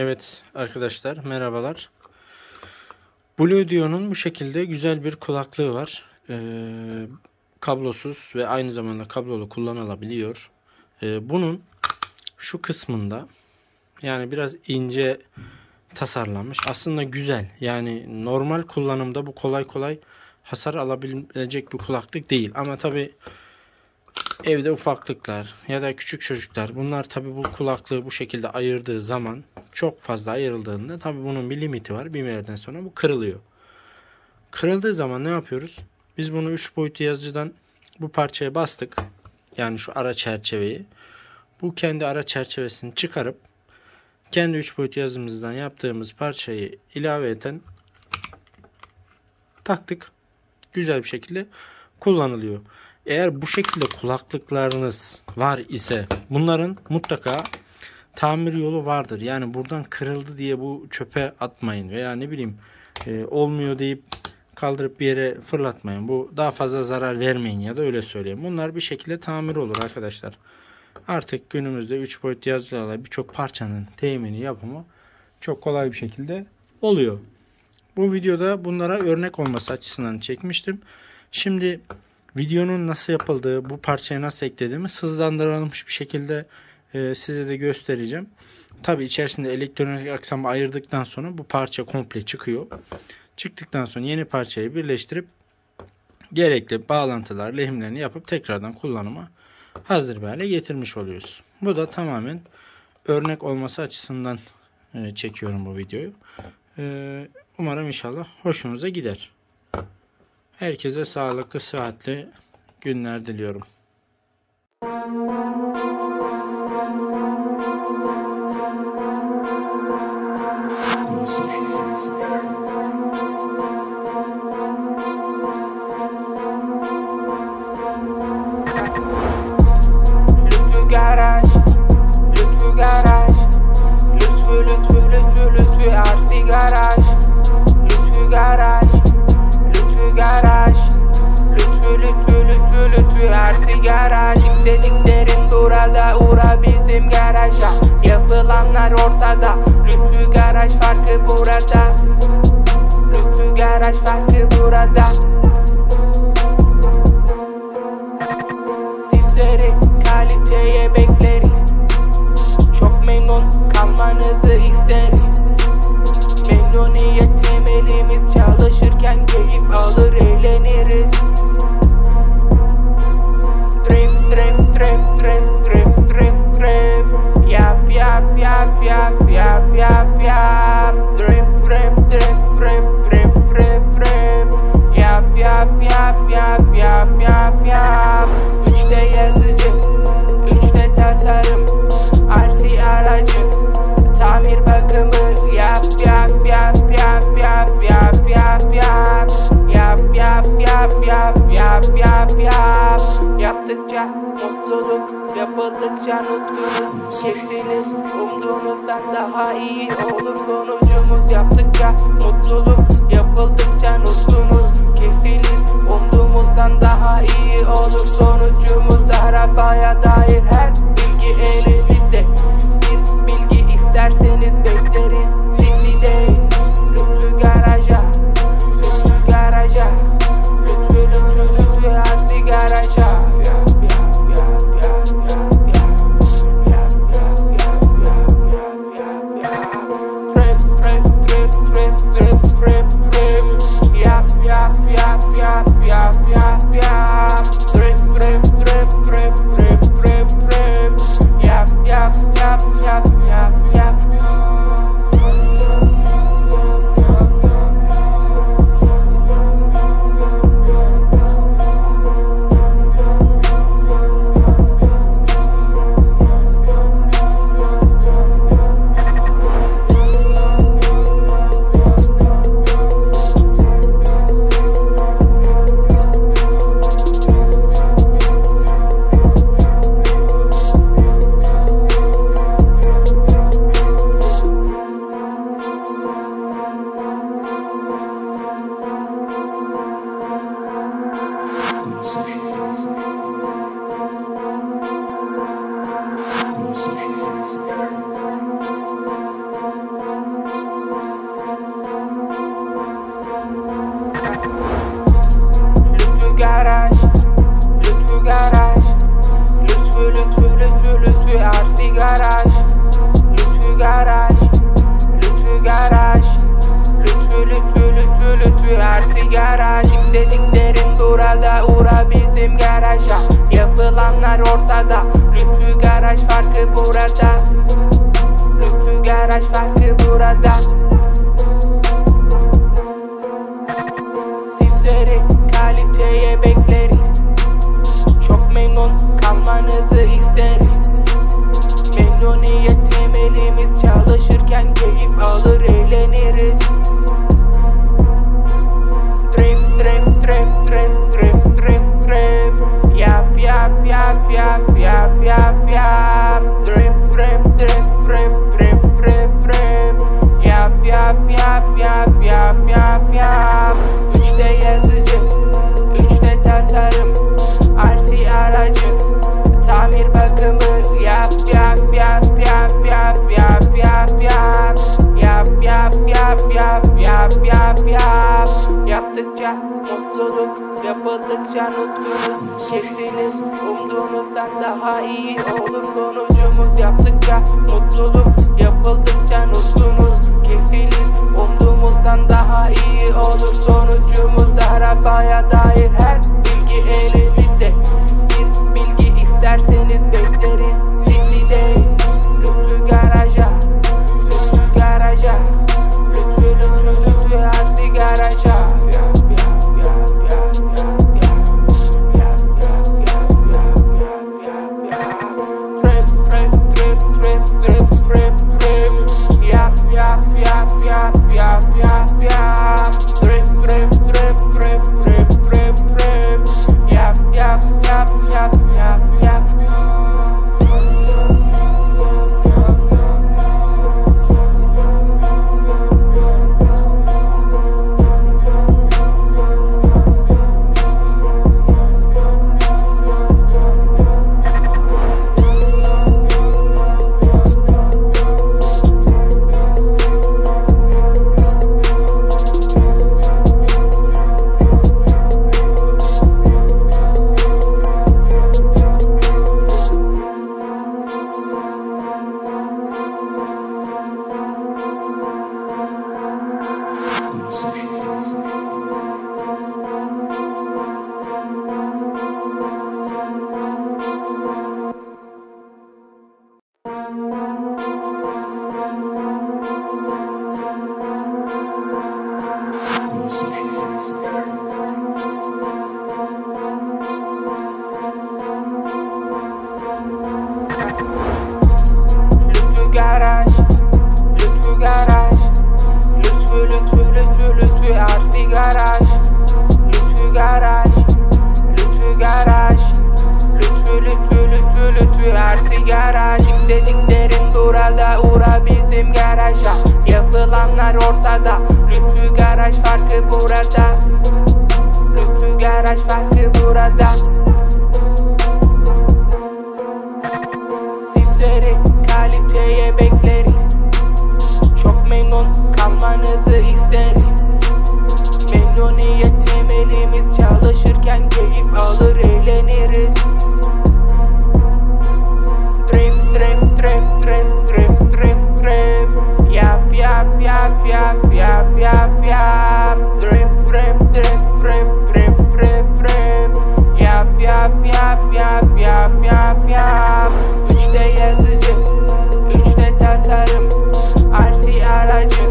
Evet arkadaşlar, merhabalar. Blueudio'nun bu şekilde güzel bir kulaklığı var. Kablosuz ve aynı zamanda kablolu kullanılabiliyor. Bunun şu kısmında yani biraz ince tasarlanmış. Aslında güzel. Yani normal kullanımda bu kolay kolay hasar alabilecek bir kulaklık değil. Ama tabi evde ufaklıklar ya da küçük çocuklar, bunlar tabi bu kulaklığı bu şekilde ayırdığı zaman, çok fazla ayrıldığında tabi bunun bir limiti var. Bir yerden sonra bu kırılıyor. Kırıldığı zaman ne yapıyoruz? Biz bunu 3 boyutlu yazıcıdan bu parçaya bastık. Yani şu ara çerçeveyi. Bu kendi ara çerçevesini çıkarıp kendi 3 boyutlu yazımızdan yaptığımız parçayı ilaveten taktık. Güzel bir şekilde kullanılıyor. Eğer bu şekilde kulaklıklarınız var ise bunların mutlaka tamir yolu vardır. Yani buradan kırıldı diye bu çöpe atmayın veya ne bileyim olmuyor deyip kaldırıp bir yere fırlatmayın. Bu daha fazla zarar vermeyin ya da öyle söyleyeyim. Bunlar bir şekilde tamir olur arkadaşlar. Artık günümüzde 3 boyutlu yazıcılarla birçok parçanın temini, yapımı çok kolay bir şekilde oluyor. Bu videoda bunlara örnek olması açısından çekmiştim. Şimdi videonun nasıl yapıldığı, bu parçayı nasıl eklediğimi hızlandırılmış bir şekilde size de göstereceğim. Tabi içerisinde elektronik aksamı ayırdıktan sonra bu parça komple çıkıyor. Çıktıktan sonra yeni parçayı birleştirip gerekli bağlantılar, lehimlerini yapıp tekrardan kullanıma hazır bir hale getirmiş oluyoruz. Bu da tamamen örnek olması açısından çekiyorum bu videoyu. Umarım inşallah hoşunuza gider. Herkese sağlıklı, sıhhatli günler diliyorum. Lütfü garaj, lütfü garaj, lütfü lütfü lütfü lütfü arsi garaj, lütfü garaj, lütfü garaj, lütfü lütfü lütfü lütfü arsi garaj. İstediklerin burada, uğra bizim garaja. Yapılanlar ortada, lütfü garaj farkı burada. Lütfü garaj farkı burada. Sizleri kaliteye bekleriz. Çok memnun kalmanızı isteriz. Memnuniyet temelimiz, çalışırken keyif alır eğleniriz. Drift drift drift drift drift drift drift. Yap yap yap yap yap yap yap. Drift drift drift drift drift drift drift. Yap yap yap yap yap yap yap. 3'te yazıcı, 3'te tasarım, RC aracı, tamir bakımı. Yap yap yap yap yap yap yap yap. Yap yap yap yap yap yap yap. Yaptıkça mutluluk, yapıldıkça nutkunuz kesilir. Umduğunuzdan daha iyi olur sonucumuz. Yaptıkça mutluluk, yapıldıkça nutkunuz kesilir. Umduğumuzdan daha iyi olur sonucumuz. Arabaya dair her bilgi elimizde. Bir bilgi isterseniz bekleriz sizi değil. Lütfü garaja, lütfü garaja, lütfü lütfü lütfü arsi garaja. Yap yap yap yap yap yap. Yap yap yap yap yap yap yap. Trip trip trip trip trip trip trip. İstediklerin burada, uğra bizim garaja. Yapılanlar ortada, Lütfü Garaj farkı burada. Lütfü Garaj farkı burada. Sizleri kaliteye bekleriz. Çok memnun kalmanızı isteriz. Memnuniyet temelimiz, çalışırken keyif alır eğleniriz. Drift drift drift drift drift drift drift. Yap yap yap yap yap yap yap. Drift drift drift drift drift drift drift. Yap yap yap yap yap yap yap. 3'te yazıcı, 3'te tasarım, RC aracı, tamir bakımı. Yap yap yap yap yap yap yap yap. Yap yap yap yap yap yap yap. Yaptıkça mutluluk, yapıldıkça nutkunuz kesilir. Umduğunuzdan daha iyi olur sonucumuz. Yaptıkça mutluluk, yapıldıkça nutkunuz kesilir. Umduğumuzdan daha iyi olur sonucumuz. Arabaya dair her bilgi elimizde. Bir bilgi isterseniz bekleriz sizi değil. Lütfü Garaj'a, Lütfü Garaj'a, Lütfü Lütfü Lütfü RC Garaj'a. Lütfü Garaj, Lütfü Garaj, Lütfü Lütfü Lütfü Lütfü RC Garaj. Lütfü Garaj, Lütfü Garaj, Lütfü Lütfü Lütfü Lütfü RC Garaj. İstediklerin burada, uğra bizim garaja. Yapılanlar ortada, Lütfü Garaj farkı burada. Lütfü Garaj farkı burada. Sizleri kaliteye bekleriz. Çok memnun kalmanızı isteriz. Memnuniyet temelimiz, çalışırken keyif alır eğleniriz. Drift drift drift drift drift drift drift. Yap yap yap yap yap yap yap. Drift drift drift drift drift drift drift. Yap yap yap yap yap yap yap. 3'te yazıcı, 3'te tasarım, RC aracı,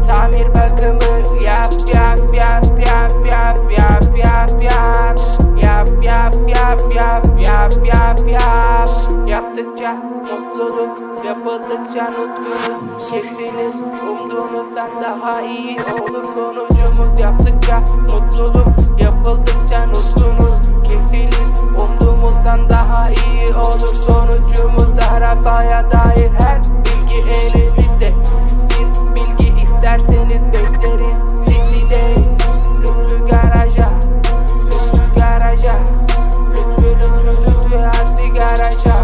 tamir bakımı. Yap yap yap yap yap yap yap yap. Yap yap yap yap yap yap yap. Yaptıkça mutluluk, yapıldıkça nutkunuz kesilir. Umduğunuzdan daha iyi olur sonucumuz. Yaptıkça mutluluk, yapıldıkça nutkunuz kesilir. Umduğumuzdan daha iyi olur sonucumuz. Arabaya dair her bilgi elimizde. Bir bilgi isterseniz bekleriz sizi değil. Lütfü Garaj'a, Lütfü Garaj'a, Lütfü Lütfü Lütfü RC Garaj'a.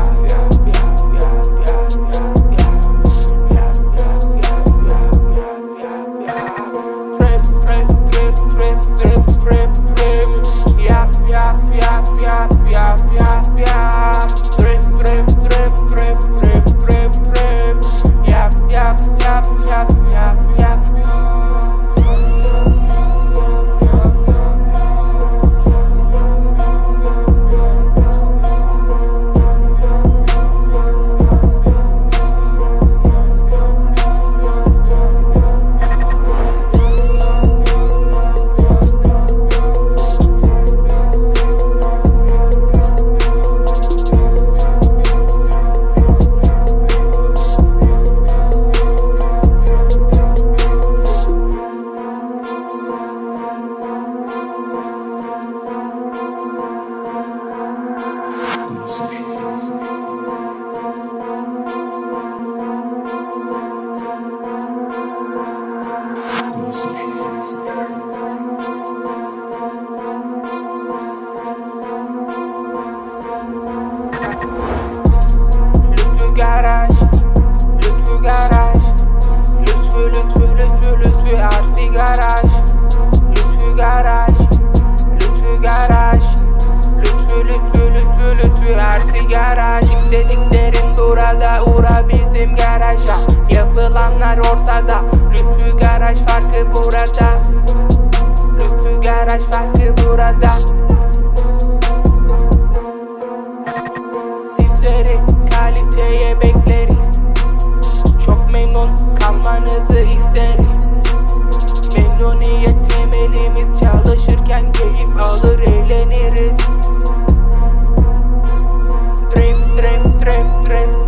Trip araç farkı burada. Sizleri kaliteye bekleriz. Çok memnun kalmanızı isteriz. Memnuniyet temelimiz, çalışırken keyif alır eğleniriz. Drift, drift, drift, drift.